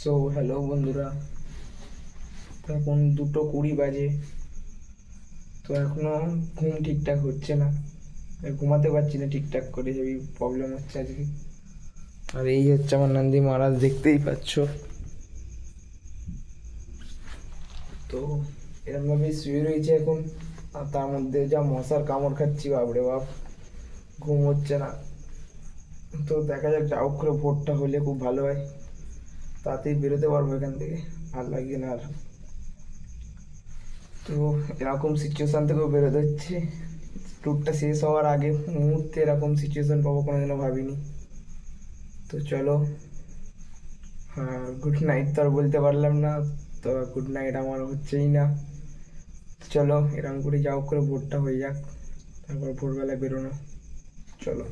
So hello বন্ধুরা, তো এখন 2:20 বাজে। তো এখনো ঘুম ঠিকঠাক হচ্ছে না, ঘুমাতে পারছি না ঠিকঠাক করে, হেভি প্রবলেম হচ্ছে আজকে। আর এই হচ্ছে আমার নন্দী মহারাজ, দেখতেই পাচ্ছ। তো এরমভাবে শুয়ে রয়েছে এখন, আর তার মধ্যে যা মশার কামড় খাচ্ছি, বাপরে বাপ, ঘুম হচ্ছে না। তো দেখা যাক, যা হোক করে ভোরটা হলে খুব ভালো হয়, তাতেই বেরোতে পারবো এখান থেকে। ভালো লাগছে না আর। তো এরকম সিচুয়েশান থেকেও বেরোতে হচ্ছে। ট্যুরটা শেষ হওয়ার আগে মুহূর্তে এরকম সিচুয়েশান পাবো কোনোদিনও ভাবিনি। তো চলো, হ্যাঁ, গুড নাইট তো আর বলতে পারলাম না। তো গুড নাইট আমার হচ্ছেই না। চলো এরকম করে যাও করে ভোরটা হয়ে যাক, তারপর ভোরবেলা বেরোনো। চলো।